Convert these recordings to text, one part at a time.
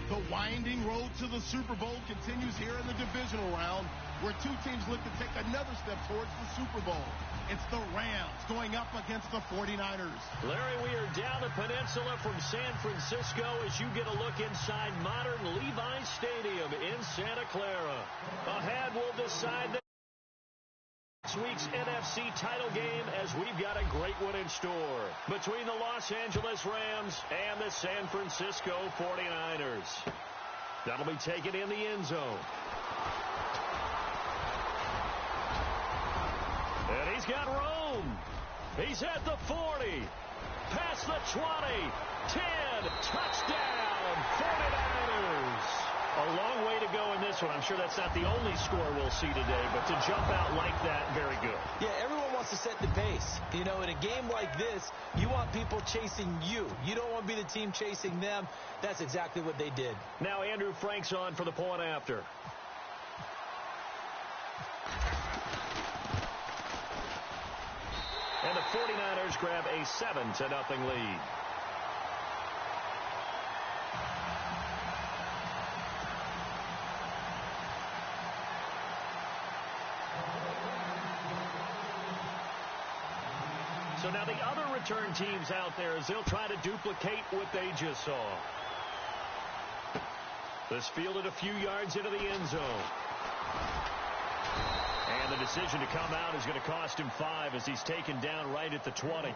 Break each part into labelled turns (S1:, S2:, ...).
S1: The winding road to the Super Bowl continues here in the divisional round, where two teams look to take another step towards the Super Bowl. It's the Rams going up against the 49ers.
S2: Larry, we are down the peninsula from San Francisco as you get a look inside modern Levi's Stadium in Santa Clara. Ahead, we'll decide this week's NFC title game as we've got a great one in store between the Los Angeles Rams and the San Francisco 49ers. That'll be taken in the end zone. And he's got room. He's at the 40. Past the 20. 10. Touchdown. 49ers. A long way to go in this one. I'm sure that's not the only score we'll see today, but to jump out like that, very good.
S3: Yeah, everyone wants to set the pace. You know, in a game like this, you want people chasing you. You don't want to be the team chasing them. That's exactly what they did.
S2: Now Andrew Frank's on for the point after. And the 49ers grab a 7-0 lead. So now the other return teams out there as they'll try to duplicate what they just saw. This fielded a few yards into the end zone. And the decision to come out is going to cost him 5 as he's taken down right at the 20.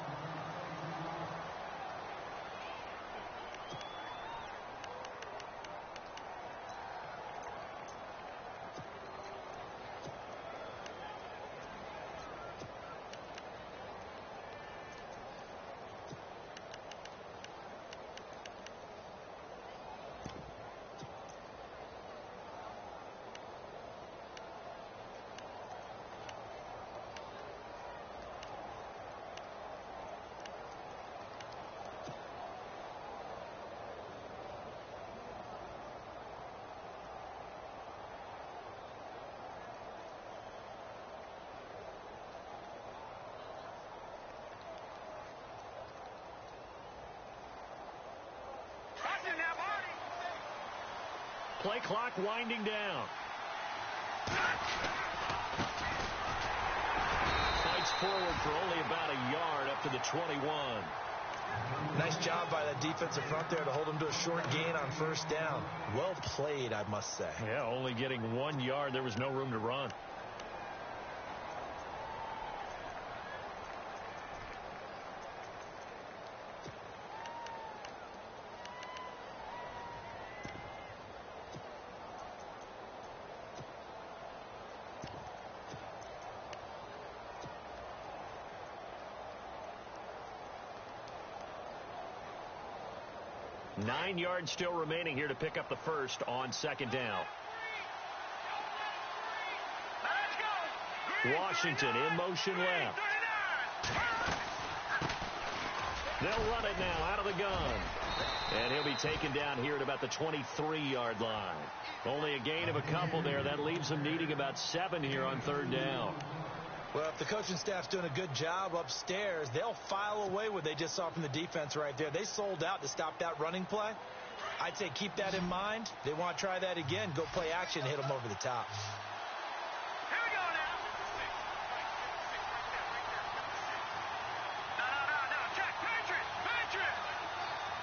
S2: Play clock winding down. Fights forward for only about a yard up to the 21.
S3: Nice job by that defensive front there to hold him to a short gain on first down. Well played, I must say.
S2: Yeah, only getting 1 yard. There was no room to run. Nine yards still remaining here to pick up the first on second down. Washington in motion left. They'll run it now out of the gun. And he'll be taken down here at about the 23-yard line. Only a gain of a couple there. That leaves them needing about 7 here on third down.
S3: Well, if the coaching staff's doing a good job upstairs, they'll file away what they just saw from the defense right there. They sold out to stop that running play. I'd say keep that in mind. They want to try that again. Go play action, hit them over the top.
S4: Here we go now. No. Check. Patriot.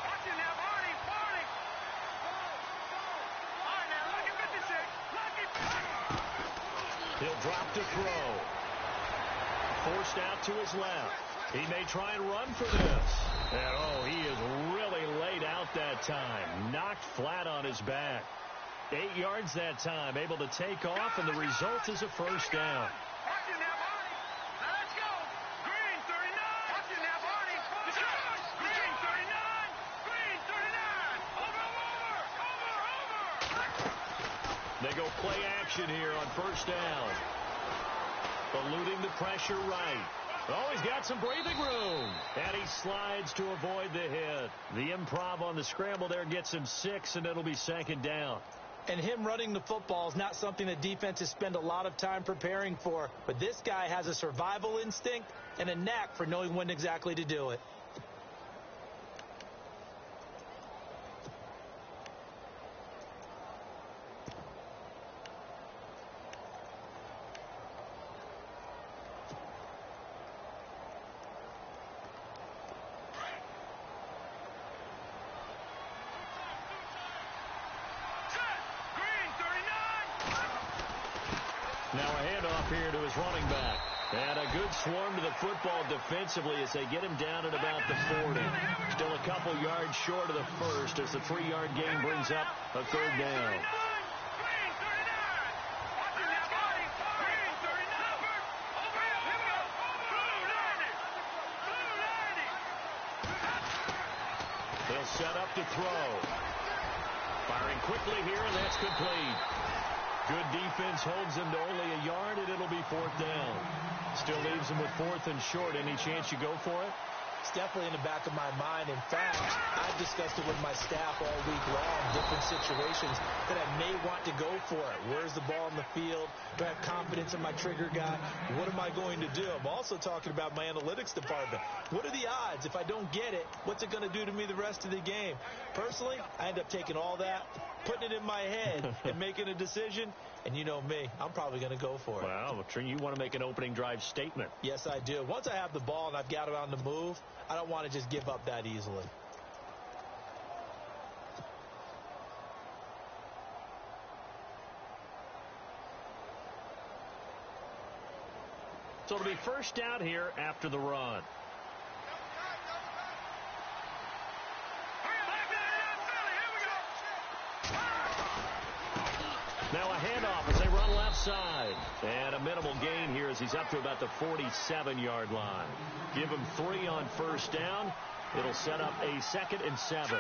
S4: Watch it now, Barney. All right, now, look at 56.
S2: He'll drop to throw. Forced out to his left. He may try and run for this. And, he is really laid out that time. Knocked flat on his back. 8 yards that time. Able to take off, and the result is a first down.
S4: Watch it now, Barney. Now, let's go. Green, 39. Watch it now, Barney. Green, 39. Green, 39. Over.
S2: They go play action here on first down. Eluding the pressure right. He's got some breathing room. And he slides to avoid the hit. The improv on the scramble there gets him 6, and it'll be second down.
S3: And him running the football is not something that defenses spend a lot of time preparing for. But this guy has a survival instinct and a knack for knowing when exactly to do it.
S4: 2
S2: Now a handoff here to his running back. And a good swarm to the football defensively as they get him down at about the 40. Still a couple yards short of the first as the 3-yard gain brings up a third down. They'll set up to throw. Firing quickly here, and that's complete. Good defense holds him to only a yard, and it'll be 4th down. Still leaves him with 4th and short. Any chance you go for it?
S3: It's definitely in the back of my mind. In fact, I've discussed it with my staff all week long, different situations that I may want to go for it. Where's the ball in the field? Do I have confidence in my trigger guy? What am I going to do? I'm also talking about my analytics department. What are the odds? If I don't get it, what's it going to do to me the rest of the game? Personally, I end up taking all that, putting it in my head, and making a decision. And you know me, I'm probably going to go for it.
S2: Wow, you want to make an opening drive statement.
S3: Yes, I do. Once I have the ball and I've got it on the move, I don't want to just give up that easily.
S2: So it'll be first down here after the run. Now a handoff as they run left side. And a minimal gain here as he's up to about the 47-yard line. Give him 3 on first down. It'll set up a 2nd and 7.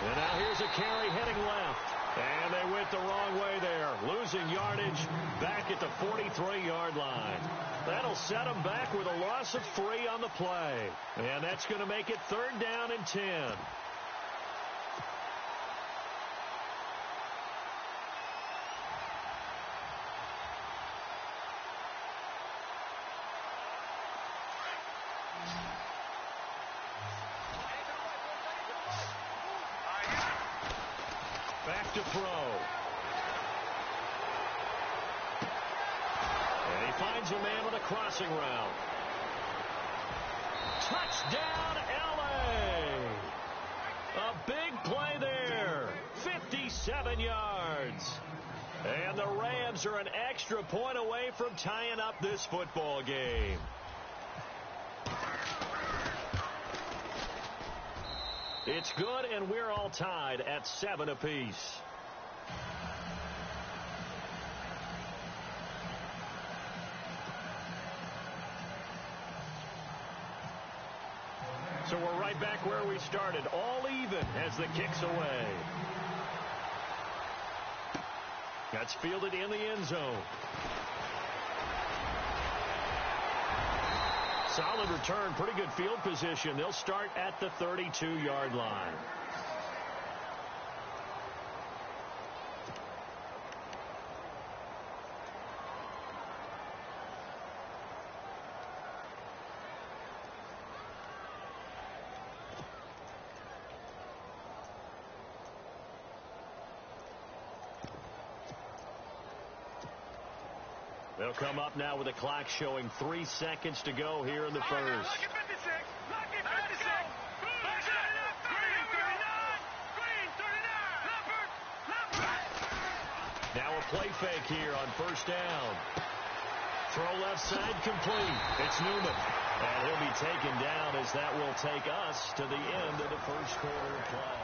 S2: And now here's a carry heading left. And they went the wrong way there. Losing yardage back at the 43-yard line. That'll set them back with a loss of 3 on the play. And that's going to make it 3rd down and 10. Back to throw. And he finds a man on a crossing route. Touchdown, L.A. A big play there. 57 yards. And the Rams are an extra point away from tying up this football game. It's good, and we're all tied at 7 apiece. So we're right back where we started, all even as the kick's away. That's fielded in the end zone. Solid return, pretty good field position. They'll start at the 32-yard line. They'll come up now with a clock showing 3 seconds to go here in the first. Now a play fake here on first down. Throw left side complete. It's Newman. And he'll be taken down as that will take us to the end of the first quarter of play.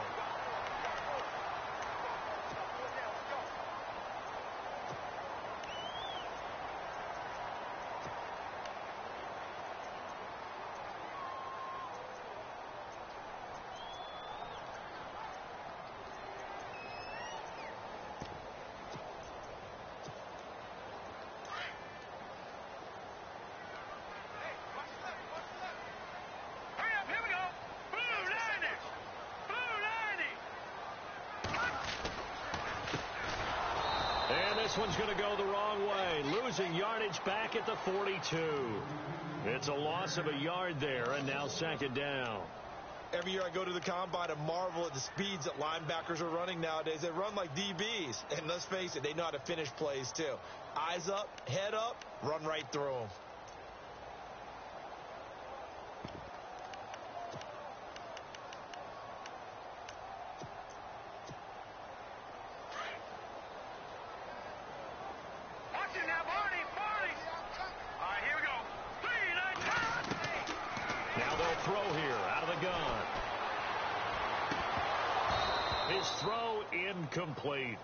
S2: This one's going to go the wrong way. Losing yardage back at the 42. It's a loss of a yard there, and now 2nd down.
S3: Every year I go to the combine and marvel at the speeds that linebackers are running nowadays. They run like DBs. And let's face it, they know how to finish plays too. Eyes up, head up, run right through them.
S4: Watch it now, Barney. All right, here we go. 3, 9, 10.
S2: Now they'll throw here out of the gun. His throw incomplete.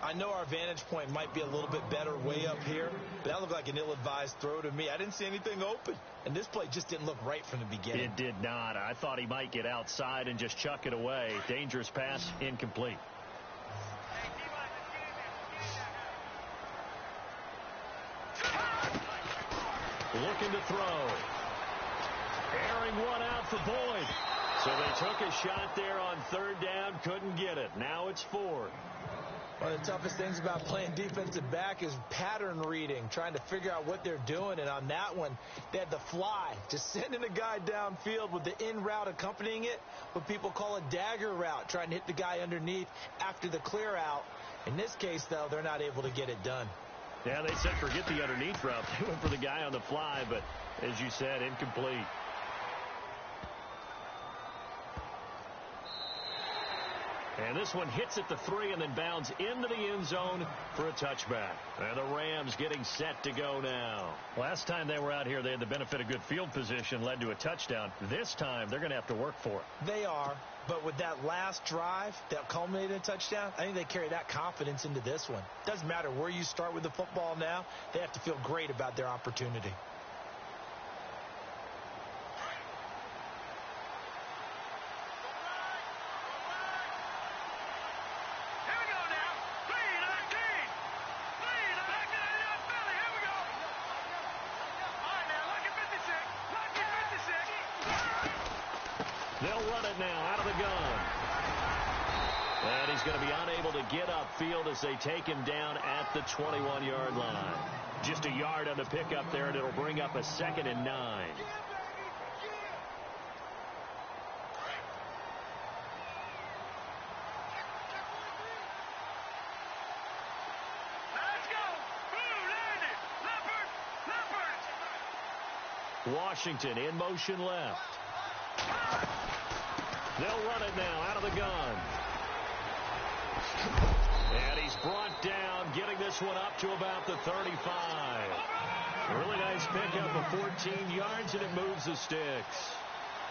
S3: I know our vantage point might be a little bit better way up here, but that looked like an ill-advised throw to me. I didn't see anything open, and this play just didn't look right from the beginning.
S2: It did not. I thought he might get outside and just chuck it away. Dangerous pass, incomplete. Looking to throw. Airing one out for Boyd. So they took a shot there on third down, couldn't get it. Now it's 4.
S3: One of the toughest things about playing defensive back is pattern reading, trying to figure out what they're doing. And on that one, they had the fly, just sending a guy downfield with the in route accompanying it, what people call a dagger route, trying to hit the guy underneath after the clear out. In this case, though, they're not able to get it done.
S2: Yeah, they said forget the underneath route. They went for the guy on the fly, but as you said, incomplete. And this one hits at the 3 and then bounds into the end zone for a touchback. And the Rams getting set to go now. Last time they were out here, they had the benefit of good field position, led to a touchdown. This time, they're going to have to work for it.
S3: They are, but with that last drive that culminated in a touchdown, I think they carry that confidence into this one. Doesn't matter where you start with the football now, they have to feel great about their opportunity.
S2: They'll run it now out of the gun. And he's going to be unable to get upfield as they take him down at the 21-yard line. Just a yard on the pickup there, and it'll bring up a 2nd and 9. Washington in motion left. They'll run it now out of the gun. And he's brought down, getting this one up to about the 35. Really nice pickup of 14 yards, and it moves the sticks.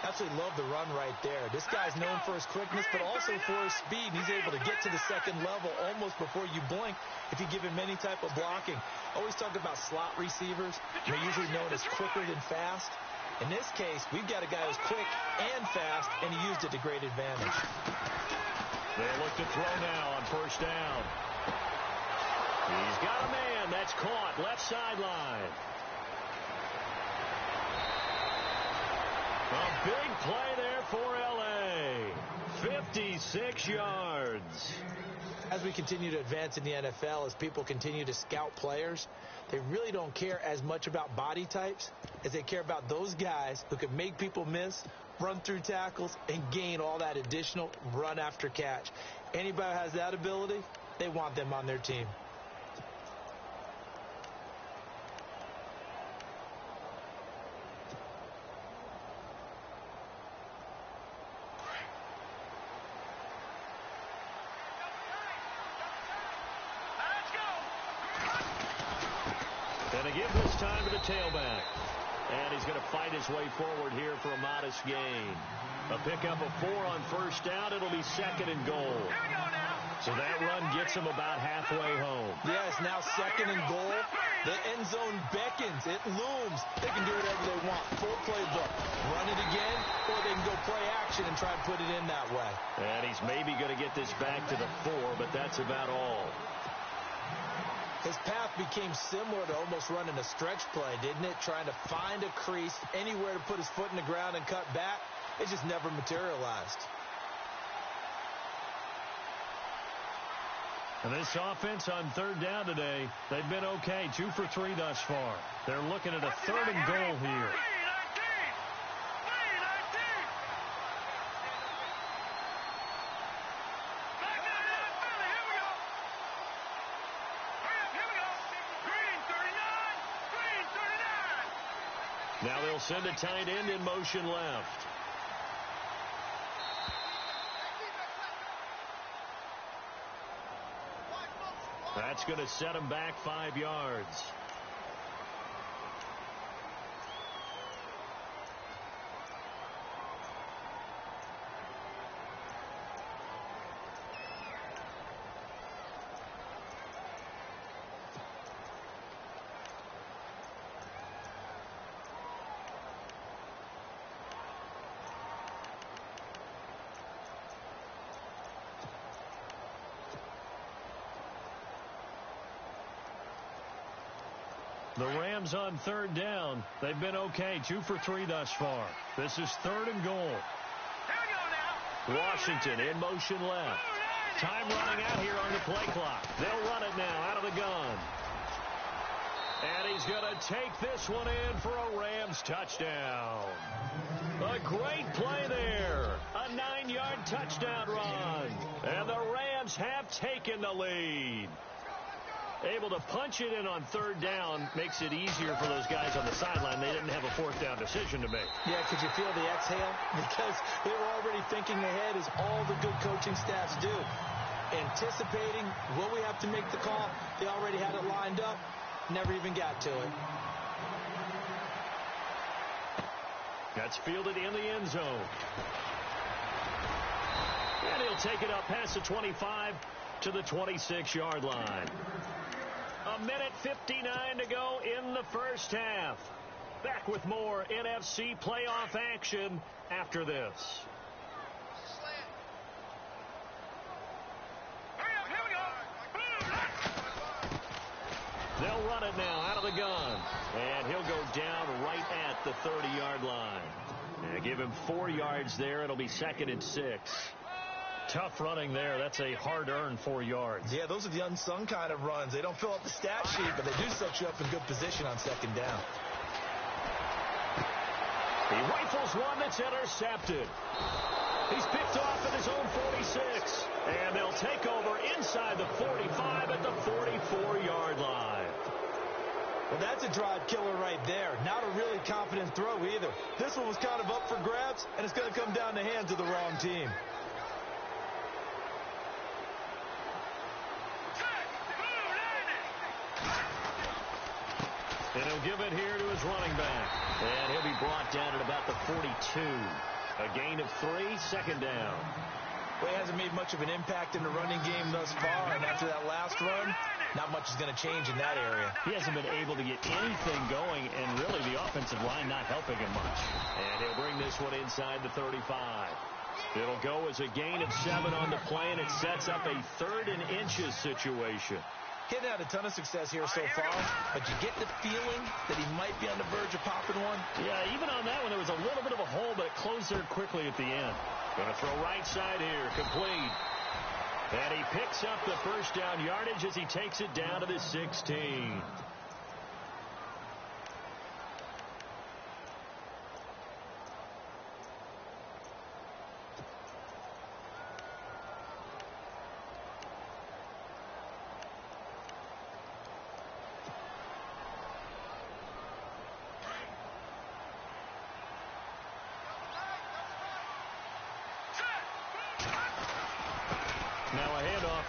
S3: Absolutely love the run right there. This guy's known for his quickness, but also for his speed. And he's able to get to the second level almost before you blink if you give him any type of blocking. Always talk about slot receivers. They're usually known as quicker than fast. In this case, we've got a guy who's quick and fast, and he used it to great advantage.
S2: They look to throw now on first down. He's got a man. That's caught. Left sideline. A big play there for L.A. 56 yards.
S3: As we continue to advance in the NFL, as people continue to scout players, they really don't care as much about body types as they care about those guys who can make people miss, run through tackles, and gain all that additional run after catch. Anybody who has that ability, they want them on their team.
S2: And they give this time to the tailback. And he's going to fight his way forward here for a modest gain. A pickup of 4 on first down. It'll be 2nd and goal. So that run gets him about halfway home.
S3: Yes, now 2nd and goal. The end zone beckons. It looms. They can do whatever they want. Full playbook. Run it again, or they can go play action and try and put it in that way.
S2: And he's maybe going to get this back to the 4, but that's about all.
S3: His path became similar to almost running a stretch play, didn't it? Trying to find a crease, anywhere to put his foot in the ground and cut back. It just never materialized.
S2: And this offense on third down today, they've been okay. 2 for 3 thus far. They're looking at a 3rd and goal here. Now they'll send a tight end in motion left. That's going to set him back 5 yards. The Rams on 3rd down. They've been okay. 2 for 3 thus far. This is 3rd and goal. Washington in motion left. Time running out here on the play clock. They'll run it now out of the gun. And he's going to take this one in for a Rams touchdown. A great play there. A 9-yard touchdown run. And the Rams have taken the lead. Able to punch it in on 3rd down makes it easier for those guys on the sideline. They didn't have a 4th down decision to make.
S3: Yeah, could you feel the exhale? Because they were already thinking ahead, as all the good coaching staffs do. Anticipating, will we have to make the call? They already had it lined up. Never even got to it.
S2: That's fielded in the end zone. And he'll take it up past the 25 to the 26-yard line. 1:59 to go in the first half. Back with more NFC playoff action after this. They'll run it now out of the gun. And he'll go down right at the 30-yard line. And give him 4 yards there. It'll be 2nd and 6. Tough running there. That's a hard-earned 4 yards.
S3: Yeah, those are the unsung kind of runs. They don't fill up the stat sheet, but they do set you up in good position on 2nd down.
S2: He rifles one that's intercepted. He's picked off at his own 46. And they'll take over inside the 45 at the 44-yard line.
S3: Well, that's a drive killer right there. Not a really confident throw either. This one was kind of up for grabs, and it's going to come down the hands of the wrong team.
S2: And he'll give it here to his running back. And he'll be brought down at about the 42. A gain of 3, 2nd down.
S3: Well, he hasn't made much of an impact in the running game thus far, and after that last run, not much is going to change in that area.
S2: He hasn't been able to get anything going, and really the offensive line not helping him much. And he'll bring this one inside the 35. It'll go as a gain of 7 on the play, and it sets up a 3rd and inches situation.
S3: He's had a ton of success here so far, but you get the feeling that he might be on the verge of popping one.
S2: Yeah, even on that one, there was a little bit of a hole, but it closed there quickly at the end. Going to throw right side here, complete. And he picks up the 1st down yardage as he takes it down to the 16.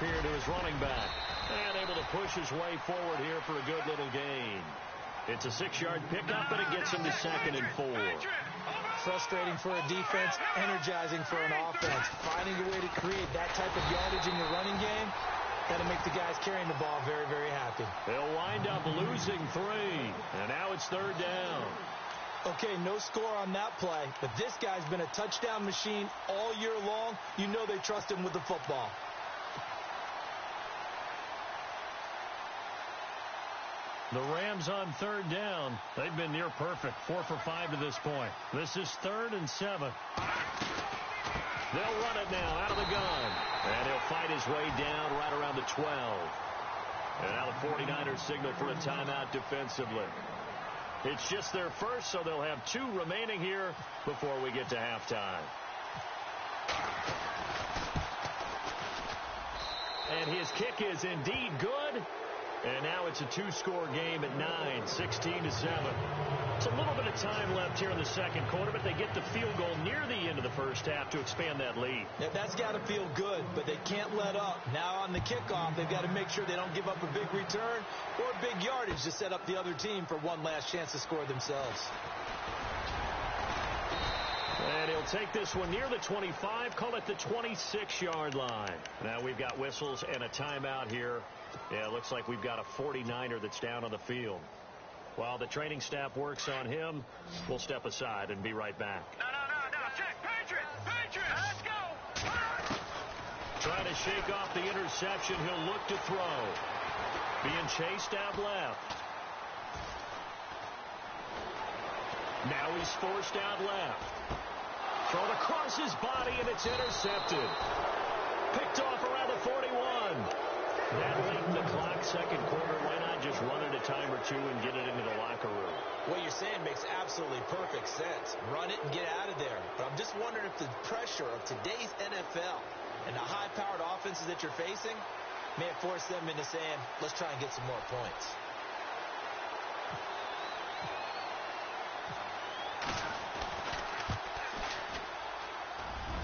S2: Here to his running back. And able to push his way forward here for a good little gain. It's a 6-yard pickup, and it gets him to 2nd and 4.
S3: Frustrating for a defense, energizing for an offense. Finding a way to create that type of yardage in your running game, that'll make the guys carrying the ball very, very happy.
S2: They'll wind up losing 3. And now it's 3rd down.
S3: Okay, no score on that play, but this guy's been a touchdown machine all year long. You know they trust him with the football.
S2: The Rams on 3rd down. They've been near perfect. 4 for 5 to this point. This is 3rd and 7. They'll run it now out of the gun. And he'll fight his way down right around the 12. And now the 49ers signal for a timeout defensively. It's just their first, so they'll have 2 remaining here before we get to halftime. And his kick is indeed good. And now it's a two-score game at 9, 16-7. It's a little bit of time left here in the second quarter, but they get the field goal near the end of the first half to expand that lead.
S3: Yeah, that's got to feel good, but they can't let up. Now on the kickoff, they've got to make sure they don't give up a big return or big yardage to set up the other team for one last chance to score themselves.
S2: And he'll take this one near the 25, call it the 26-yard line. Now we've got whistles and a timeout here. Yeah, it looks like we've got a 49er that's down on the field. While the training staff works on him, we'll step aside and be right back.
S4: No. Check. Patriot. Let's go.
S2: Trying to shake off the interception. He'll look to throw. Being chased out left. Now he's forced out left. Thrown across his body, and it's intercepted. Picked off around the 41. That late in the clock, second quarter, why not just run it a time or two and get it into the locker room?
S3: What you're saying makes absolutely perfect sense. Run it and get out of there. But I'm just wondering if the pressure of today's NFL and the high-powered offenses that you're facing may have forced them into saying, let's try and get some more points.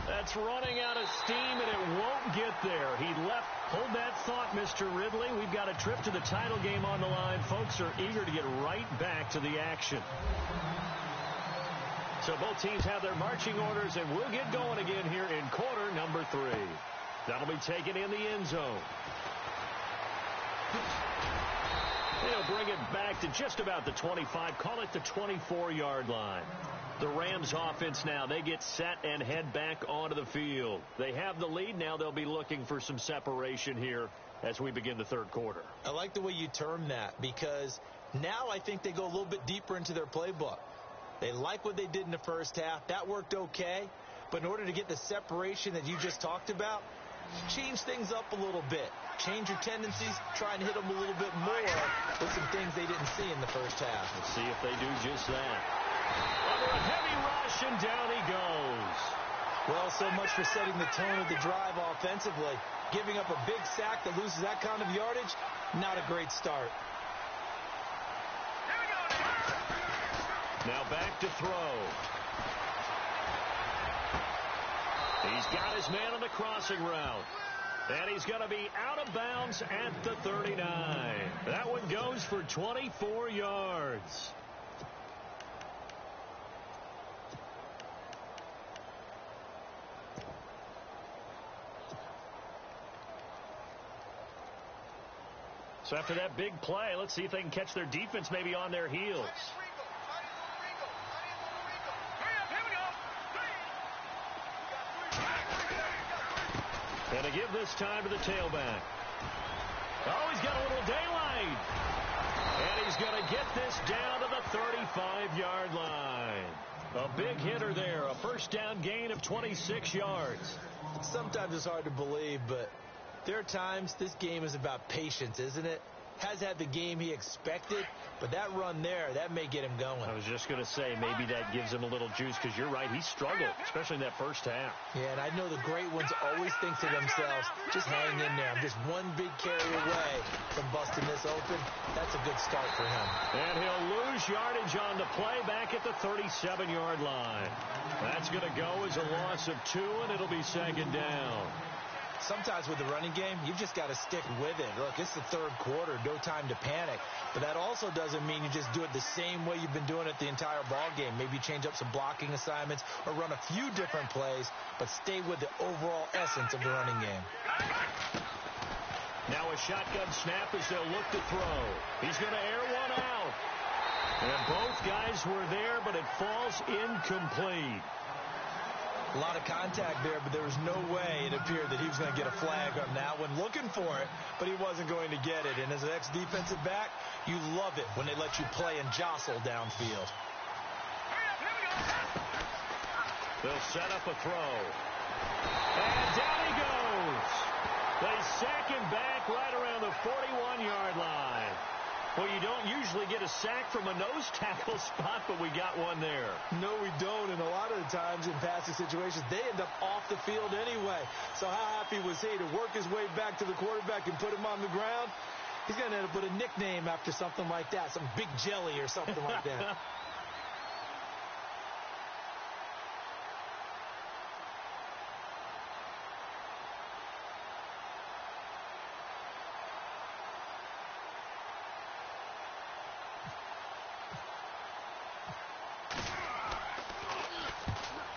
S2: That's running out of steam, and it won't get there. He left. Hold that thought, Mr. Ridley. We've got a trip to the title game on the line. Folks are eager to get right back to the action. So both teams have their marching orders, and we'll get going again here in quarter number 3. That'll be taken in the end zone. They'll bring it back to just about the 25. Call it the 24-yard line. The Rams offense now, they get set and head back onto the field. They have the lead. Now they'll be looking for some separation here as we begin the third quarter.
S3: I like the way you term that, because now I think they go a little bit deeper into their playbook. They like what they did in the first half. That worked okay. But in order to get the separation that you just talked about, change things up a little bit. Change your tendencies, try and hit them a little bit more with some things they didn't see in the first half.
S2: Let's see if they do just that. Under a heavy rush, and down he goes.
S3: Well, so much for setting the tone of the drive offensively. Giving up a big sack that loses that kind of yardage, not a great start.
S2: Now back to throw. He's got his man on the crossing route. And he's going to be out of bounds at the 39. That one goes for 24 yards. So after that big play, let's see if they can catch their defense maybe on their heels. And to give this time to the tailback. Oh, he's got a little daylight. And he's going to get this down to the 35-yard line. A big hitter there. A first down gain of 26 yards.
S3: Sometimes it's hard to believe, but there are times this game is about patience, isn't it? Has had the game he expected, but that run there, that may get him going.
S2: I was just going to say, maybe that gives him a little juice, because you're right, he struggled, especially in that first half.
S3: Yeah, and I know the great ones always think to themselves, just hang in there. I'm just one big carry away from busting this open. That's a good start for him.
S2: And he'll lose yardage on the play back at the 37-yard line. That's going to go as a loss of 2, and it'll be second down.
S3: Sometimes with the running game, you've just got to stick with it. Look, it's the third quarter, no time to panic. But that also doesn't mean you just do it the same way you've been doing it the entire ball game. Maybe change up some blocking assignments or run a few different plays, but stay with the overall essence of the running game.
S2: Now a shotgun snap as they'll look to throw. He's going to air one out. And both guys were there, but it falls incomplete.
S3: A lot of contact there, but there was no way it appeared that he was going to get a flag on that one. Looking for it, but he wasn't going to get it. And as an ex-defensive back, you love it when they let you play and jostle downfield.
S2: They'll set up a throw. And down he goes. They sack him back right around the 41-yard line. Well, you don't usually get a sack from a nose tackle spot, but we got one there.
S3: No, we don't, and a lot of the times in passing situations, they end up off the field anyway. So how happy was he to work his way back to the quarterback and put him on the ground? He's going to end up with a nickname after something like that, some Big Jelly or something like that.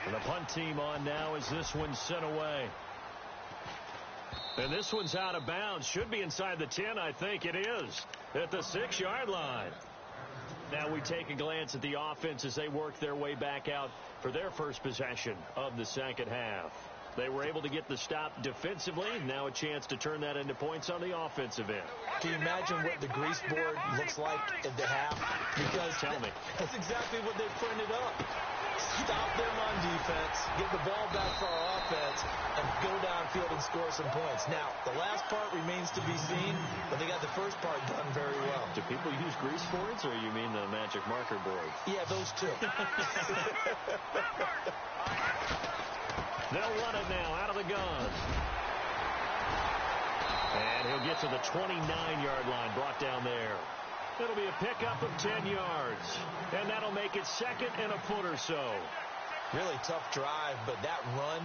S2: And the punt team on now as this one's sent away. And this one's out of bounds. Should be inside the 10, I think it is. At the 6-yard line. Now we take a glance at the offense as they work their way back out for their first possession of the second half. They were able to get the stop defensively. Now a chance to turn that into points on the offensive end.
S3: Can you imagine what the grease board looks like at the half? Because
S2: Tell me.
S3: That's exactly what they printed up. Stop them on defense, get the ball back for our offense, and go downfield and score some points. Now, the last part remains to be seen, but they got the first part done very well.
S2: Do people use grease boards, or you mean the magic marker boards?
S3: Yeah, those two.
S2: They'll run it now out of the gun. And he'll get to the 29-yard line, brought down there. It'll be a pickup of 10 yards. And that'll make it second and a foot or so.
S3: Really tough drive, but that run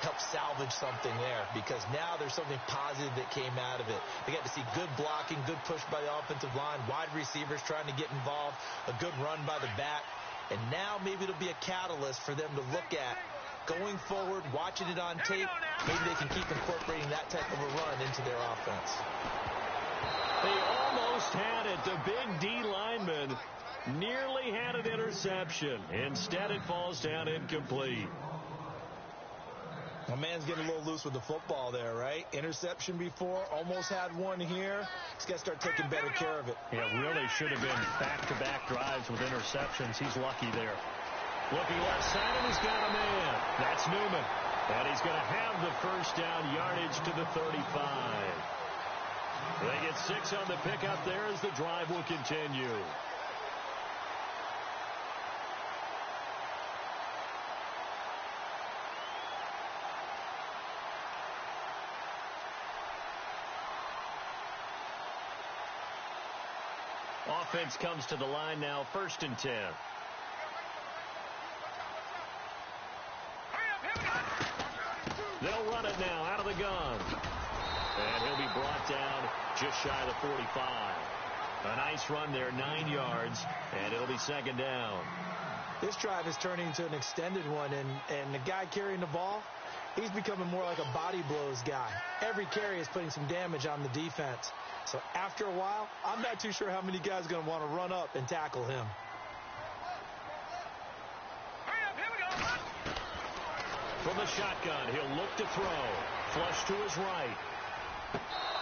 S3: helped salvage something there because now there's something positive that came out of it. They got to see good blocking, good push by the offensive line, wide receivers trying to get involved, a good run by the back. And now maybe it'll be a catalyst for them to look at going forward, watching it on tape. Maybe they can keep incorporating that type of a run into their offense.
S2: They almost had it. The big D lineman nearly had an interception. Instead, it falls down incomplete.
S3: My man's getting a little loose with the football there, right? Interception before, almost had one here. He's got to start taking better care of it.
S2: Yeah, really should have been back-to-back drives with interceptions. He's lucky there. Looking left side, and he's got a man. That's Newman. And he's going to have the first down yardage to the 35. They get 6 on the pickup there as the drive will continue. Offense comes to the line now, 1st and 10. They'll run it now out of the gun. And he'll be brought down just shy of the 45. A nice run there, 9 yards, and it'll be 2nd down.
S3: This drive is turning into an extended one, and the guy carrying the ball, he's becoming more like a body blows guy. Every carry is putting some damage on the defense. So after a while, I'm not too sure how many guys are going to want to run up and tackle him.
S2: From the shotgun, he'll look to throw. Flush to his right.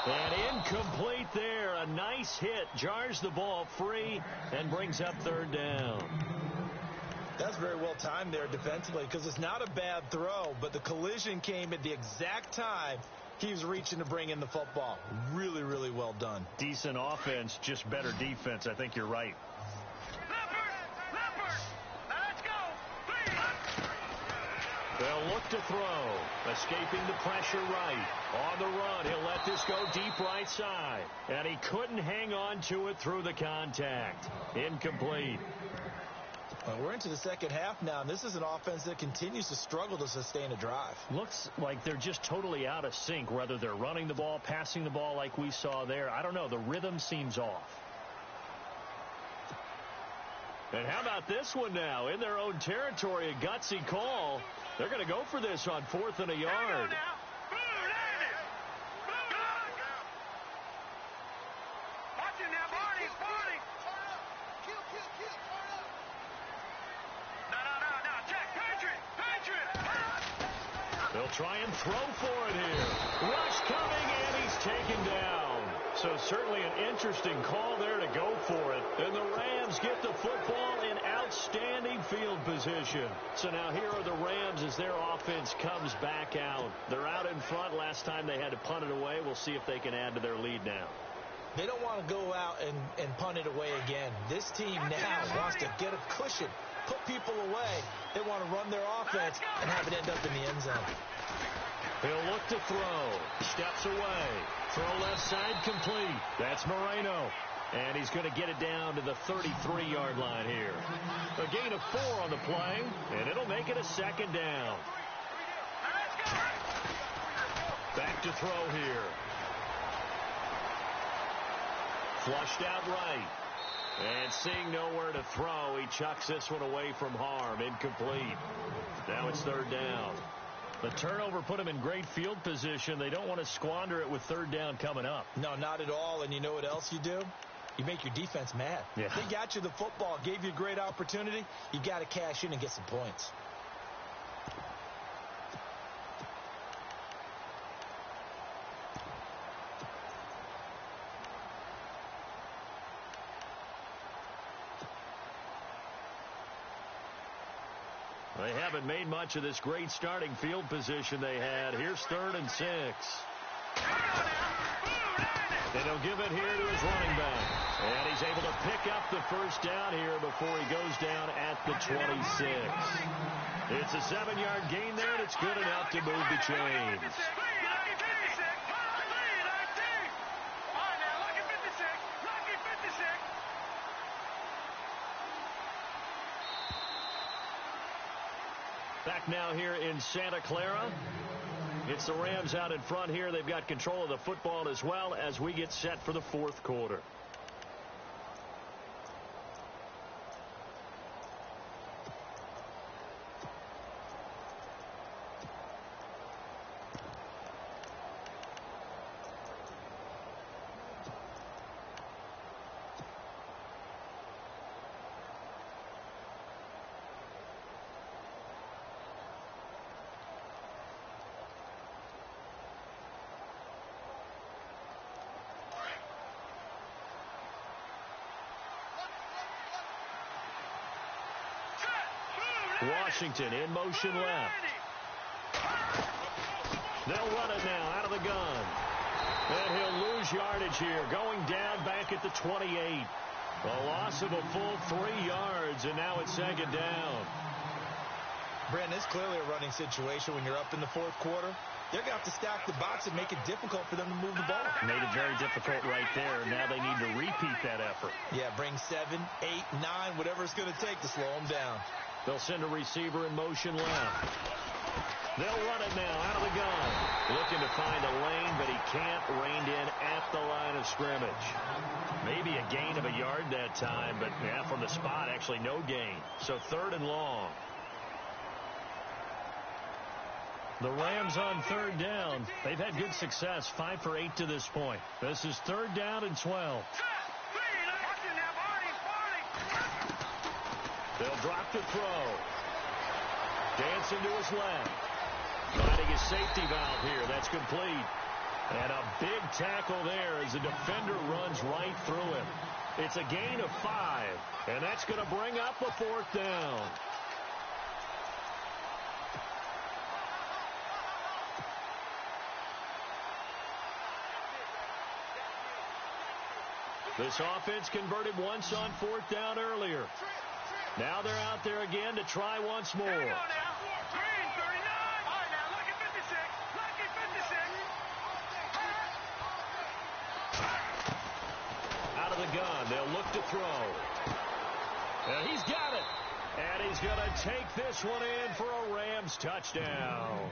S2: And incomplete there. A nice hit. Jars the ball free and brings up 3rd down.
S3: That's very well timed there defensively because it's not a bad throw, but the collision came at the exact time he was reaching to bring in the football. Really, really well done.
S2: Decent offense, just better defense. I think you're right. They'll look to throw. Escaping the pressure right. On the run, he'll let this go deep right side. And he couldn't hang on to it through the contact. Incomplete.
S3: We're into the second half now, and this is an offense that continues to struggle to sustain a drive.
S2: Looks like they're just totally out of sync, whether they're running the ball, passing the ball like we saw there. I don't know. The rhythm seems off. And how about this one now? In their own territory, a gutsy call. They're going to go for this on 4th and a yard. They'll try and throw for it here. Rush coming, and he's taken down. So certainly an interesting call there to go for it. And the Rams get the football in outstanding field position. So now here are the Rams as their offense comes back out. They're out in front. Last time they had to punt it away. We'll see if they can add to their lead now.
S3: They don't want to go out and punt it away again. This team now wants to get a cushion, put people away. They want to run their offense and have it end up in the end zone.
S2: He'll look to throw. Steps away. Throw left side complete. That's Moreno. And he's going to get it down to the 33-yard line here. A gain of 4 on the play, and it'll make it a second down. Back to throw here. Flushed out right. And seeing nowhere to throw, he chucks this one away from harm. Incomplete. Now it's third down. The turnover put him in great field position. They don't want to squander it with third down coming up.
S3: No, not at all. And you know what else you do? You make your defense mad.
S2: Yeah.
S3: They got you the football, gave you a great opportunity. You got to cash in and get some points.
S2: They haven't made much of this great starting field position they had. Here's 3rd and 6. And he'll give it here to his running back. And he's able to pick up the first down here before he goes down at the 26. It's a 7-yard gain there, and it's good enough to move the chains. Back now here in Santa Clara. It's the Rams out in front here. They've got control of the football as well as we get set for the 4th quarter. Washington in motion left. They'll run it now out of the gun. And he'll lose yardage here, going down back at the 28. A loss of a full 3 yards, and now it's second down.
S3: Brandon, it's clearly a running situation when you're up in the 4th quarter. They're going to have to stack the box and make it difficult for them to move the ball.
S2: Made it very difficult right there. Now they need to repeat that effort.
S3: Yeah, bring 7, 8, 9, whatever it's going to take to slow them down.
S2: They'll send a receiver in motion left. They'll run it now out of the gun. Looking to find a lane, but he can't. Reined in at the line of scrimmage. Maybe a gain of a yard that time, but yeah, from the spot, actually no gain. So 3rd and long. The Rams on 3rd down. They've had good success, 5 for 8 to this point. This is 3rd down and 12. They'll drop the throw. Dancing to his left. Finding his safety valve here. That's complete. And a big tackle there as the defender runs right through him. It's a gain of 5. And that's going to bring up a 4th down. This offense converted once on 4th down earlier. Now they're out there again to try once more.
S4: Here we go now. Green, 39. All right, now look at 56. Look at 56.
S2: Out of the gun. They'll look to throw. And he's got it. And he's going to take this one in for a Rams touchdown.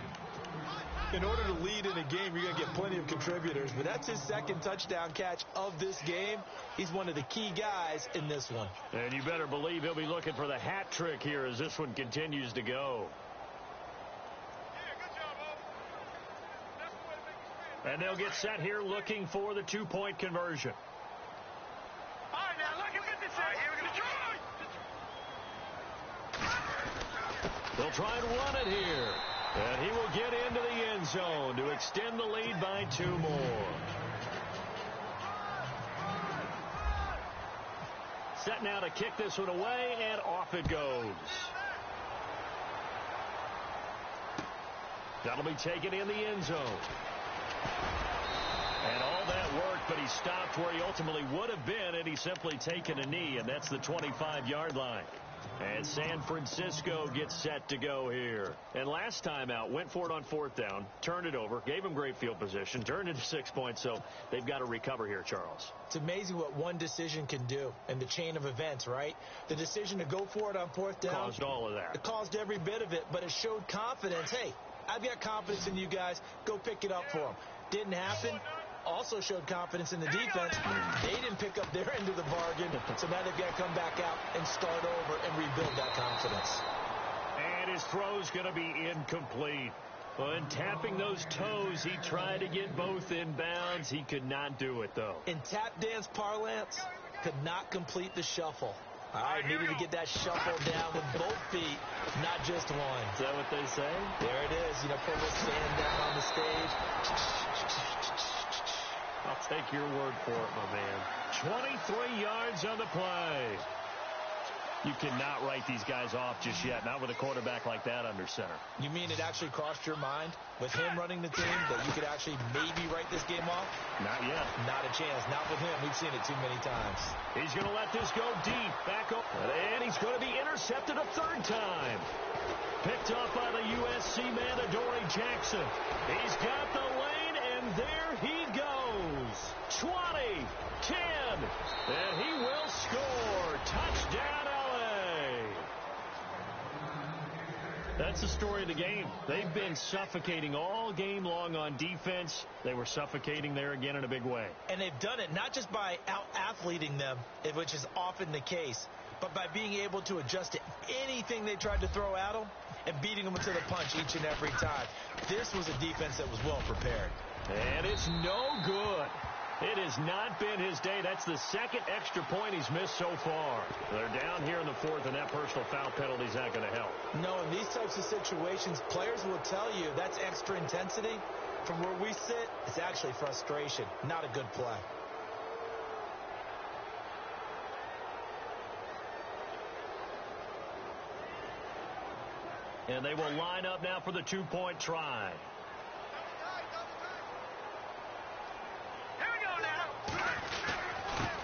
S3: In order to lead in a game, you're going to get plenty of contributors, but that's his 2nd touchdown catch of this game. He's one of the key guys in this one.
S2: And you better believe he'll be looking for the hat trick here as this one continues to go. And they'll get set here looking for the 2-point conversion.
S4: All right, now look at 56. Here we go.
S2: They'll try and run it here. And he will get into the end zone to extend the lead by 2 more. Set now to kick this one away, and off it goes. That'll be taken in the end zone. And all that worked, but he stopped where he ultimately would have been, and he's simply taken a knee, and that's the 25-yard line. And San Francisco gets set to go here. And last time out, went for it on 4th down, turned it over, gave them great field position, turned it to 6 points, so they've got to recover here, Charles.
S3: It's amazing what one decision can do in the chain of events, right? The decision to go for it on 4th down.
S2: Caused all of that.
S3: It caused every bit of it, but it showed confidence. Hey, I've got confidence in you guys. Go pick it up for them. Didn't happen. Also showed confidence in the defense. They didn't pick up their end of the bargain, so now they've got to come back out and start over and rebuild that confidence.
S2: And his throw's going to be incomplete. When tapping those toes, he tried to get both in bounds. He could not do it, though.
S3: In tap dance parlance, could not complete the shuffle. All right, needed to get that shuffle down with both feet, not just one.
S2: Is that what they say?
S3: There it is. You know, put a little sand down on the stage.
S2: I'll take your word for it, my man. 23 yards on the play. You cannot write these guys off just yet, not with a quarterback like that under center.
S3: You mean it actually crossed your mind with him running the team that you could actually maybe write this game off?
S2: Not yet.
S3: Not a chance. Not with him. We've seen it too many times.
S2: He's going to let this go deep. Back up. And he's going to be intercepted a 3rd time. Picked up by the USC man, Adoree Jackson. He's got the lane, and there he goes. 20, 10, and he will score. Touchdown, LA. That's the story of the game. They've been suffocating all game long on defense. They were suffocating there again in a big way.
S3: And they've done it not just by out-athleting them, which is often the case, but by being able to adjust to anything they tried to throw at them and beating them to the punch each and every time. This was a defense that was well prepared.
S2: And it's no good. It has not been his day. That's the 2nd extra point he's missed so far. They're down here in the 4th, and that personal foul penalty is not going to help.
S3: No, in these types of situations, players will tell you that's extra intensity. From where we sit, it's actually frustration, not a good play.
S2: And they will line up now for the 2-point try.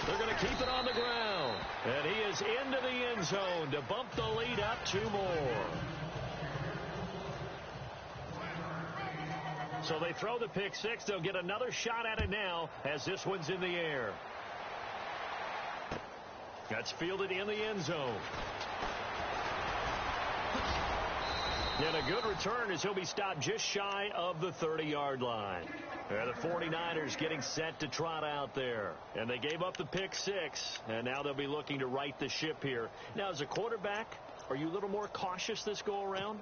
S2: They're going to keep it on the ground. And he is into the end zone to bump the lead up 2 more. So they throw the pick 6. They'll get another shot at it now as this one's in the air. That's fielded in the end zone. And a good return as he'll be stopped just shy of the 30-yard line. The 49ers getting set to trot out there. And they gave up the pick 6, and now they'll be looking to right the ship here. Now, as a quarterback, are you a little more cautious this go-around?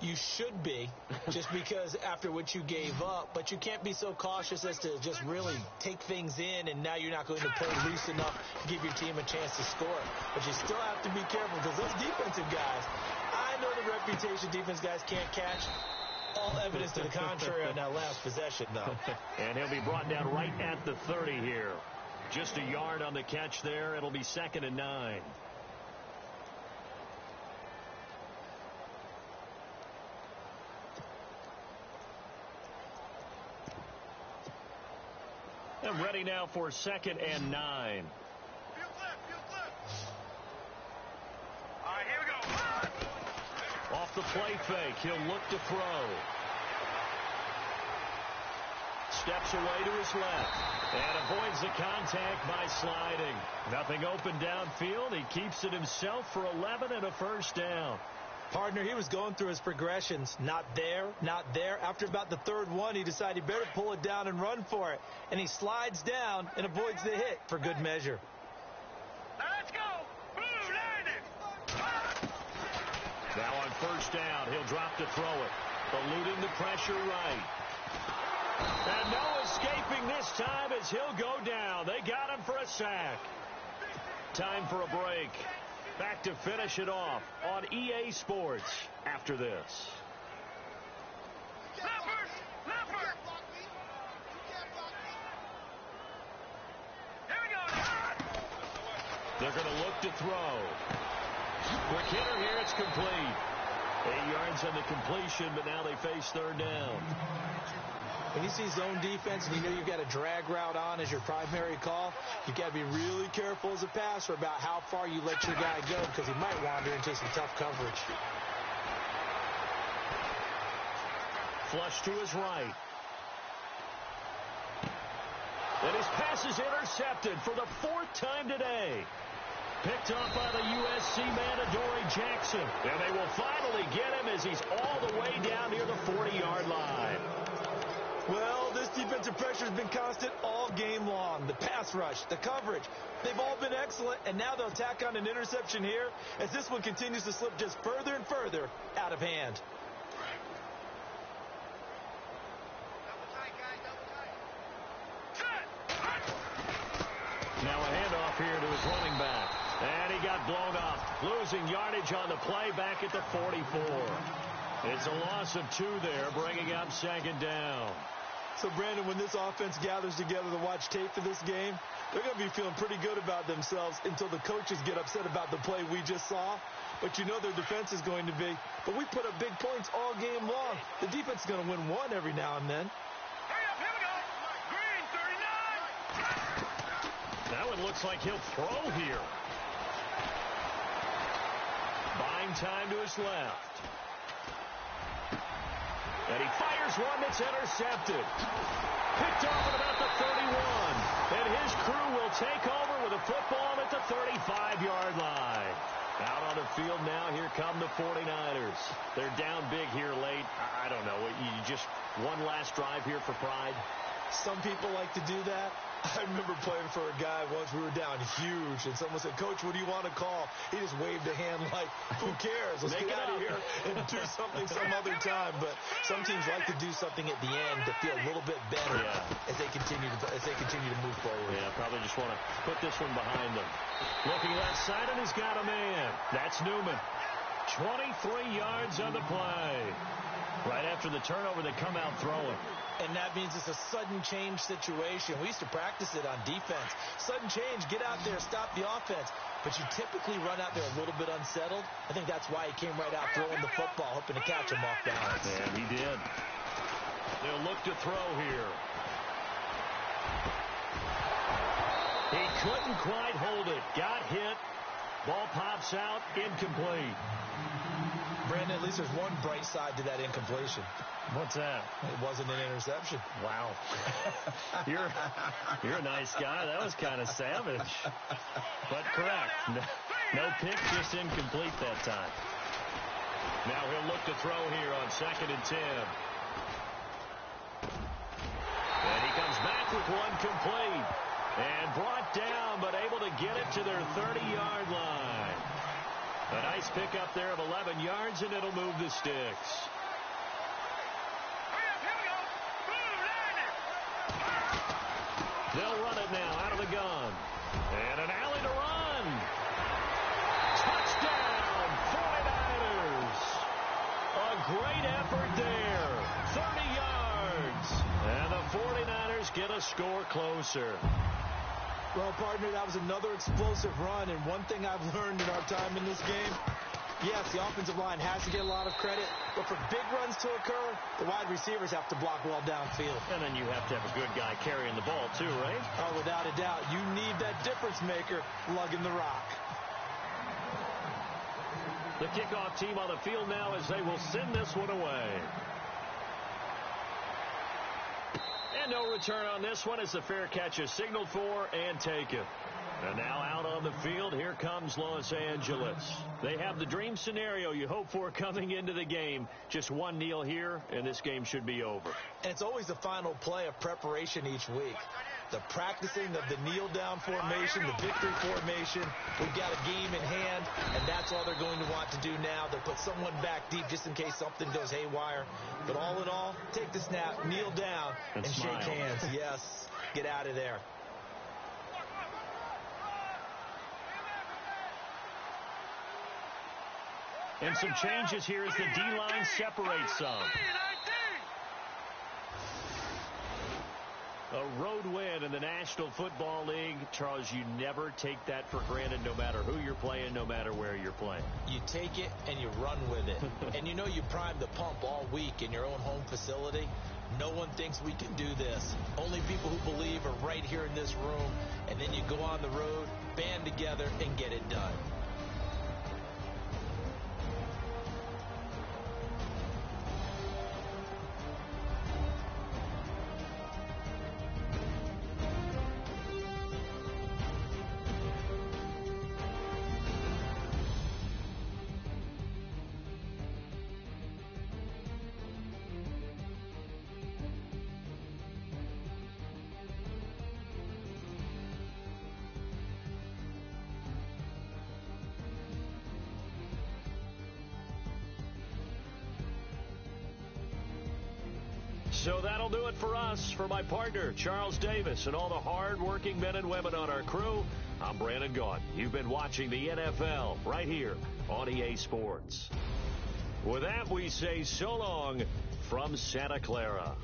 S3: You should be, just because after what you gave up, but you can't be so cautious as to just really take things in, and now you're not going to play loose enough to give your team a chance to score. But you still have to be careful because those defensive guys, I know the reputation defense guys can't catch. All evidence to the contrary on that last possession, though.
S2: And he'll be brought down right at the 30 here. Just a yard on the catch there. It'll be 2nd and 9. And ready now for 2nd and 9.
S4: Field flip. All right, here we go.
S2: Off the play fake, he'll look to throw. Steps away to his left and avoids the contact by sliding. Nothing open downfield. He keeps it himself for 11 and a 1st down.
S3: Partner, he was going through his progressions. Not there, not there. After about the 3rd one, he decided he better pull it down and run for it. And he slides down and avoids the hit for good measure.
S4: Let's go. Blue landed.
S2: Now on 1st down, he'll drop to throw it. Eluding the pressure right. And no escaping this time as he'll go down. They got him for a sack. Time for a break. Back to finish it off on EA Sports after this.
S4: Leopard. Here we go.
S2: They're going to look to throw. Quick hitter here. It's complete. 8 yards on the completion, but now they face third down.
S3: When you see zone defense and you know you've got a drag route on as your primary call, you've got to be really careful as a passer about how far you let your guy go because he might wander into some tough coverage.
S2: Flush to his right. And his pass is intercepted for the 4th time today. Picked off by the USC man, Adoree Jackson. And they will finally get him as he's all the way down near the 40-yard line.
S3: Well, this defensive pressure has been constant all game long. The pass rush, the coverage, they've all been excellent, and now they'll tack on an interception here as this one continues to slip just further and further out of hand.
S2: Now a handoff here to his running back. And he got blown up, losing yardage on the play back at the 44. It's a loss of 2 there, bringing up 2nd down.
S3: So, Brandon, when this offense gathers together to watch tape for this game, they're going to be feeling pretty good about themselves until the coaches get upset about the play we just saw. But you know their defense is going to be. But we put up big points all game long. The defense is going to win one every now and then.
S4: Hurry up, here we go. Green, 39.
S2: That one looks like he'll throw here. Buying time to his left. And he fires one that's intercepted. Picked off at about the 31. And his crew will take over with a football at the 35-yard line. Out on the field now, here come the 49ers. They're down big here late. I don't know. You just one last drive here for pride?
S3: Some people like to do that. I remember playing for a guy once. We were down huge, and someone said, "Coach, what do you want to call?" He just waved a hand like, "Who cares? Let's get out of here and do something some other time." But some teams like to do something at the end to feel a little bit better as they continue to move forward.
S2: Yeah, probably just want to put this one behind them. Looking left side, and he's got a man. That's Newman. 23 yards on the play. Right after the turnover, they come out throwing.
S3: And that means it's a sudden change situation. We used to practice it on defense. Sudden change, get out there, stop the offense. But you typically run out there a little bit unsettled. I think that's why he came right out throwing the football, hoping to catch him off balance.
S2: And he did. They'll look to throw here. He couldn't quite hold it. Got hit. Ball pops out. Incomplete.
S3: Brandon, at least there's one bright side to that incompletion.
S2: What's that?
S3: It wasn't an interception.
S2: Wow. You're a nice guy. That was kind of savage. But correct. No pick, just incomplete that time. Now he'll look to throw here on 2nd and 10. And he comes back with one complete. And brought down, but able to get it to their 30-yard line. A nice pickup there of 11 yards, and it'll move the sticks. They'll run it now out of the gun. And an alley to run. Touchdown, 49ers. A great effort there. 30 yards. And the 49ers get a score closer.
S3: Well, partner, that was another explosive run, and one thing I've learned in our time in this game, yes, the offensive line has to get a lot of credit, but for big runs to occur, the wide receivers have to block well downfield.
S2: And then you have to have a good guy carrying the ball, too, right?
S3: Oh, without a doubt. You need that difference maker lugging the rock.
S2: The kickoff team on the field now as they will send this one away. And no return on this one as the fair catch is signaled for and taken. And now out on the field, here comes Los Angeles. They have the dream scenario you hope for coming into the game. Just one kneel here, and this game should be over.
S3: And it's always the final play of preparation each week. The practicing of the kneel-down formation, the victory formation. We've got a game in hand, and that's all they're going to want to do now. They'll put someone back deep just in case something goes haywire. But all in all, take the snap, kneel down, and shake hands. Yes, get out of there.
S2: And some changes here as the D-line separates some. A road win in the National Football League. Charles, you never take that for granted no matter who you're playing, no matter where you're playing.
S3: You take it and you run with it. And you know you primed the pump all week in your own home facility. No one thinks we can do this. Only people who believe are right here in this room. And then you go on the road, band together, and get it done.
S2: So that'll do it for us. For my partner, Charles Davis, and all the hard-working men and women on our crew, I'm Brandon Gaudin. You've been watching the NFL right here on EA Sports. With that, we say so long from Santa Clara.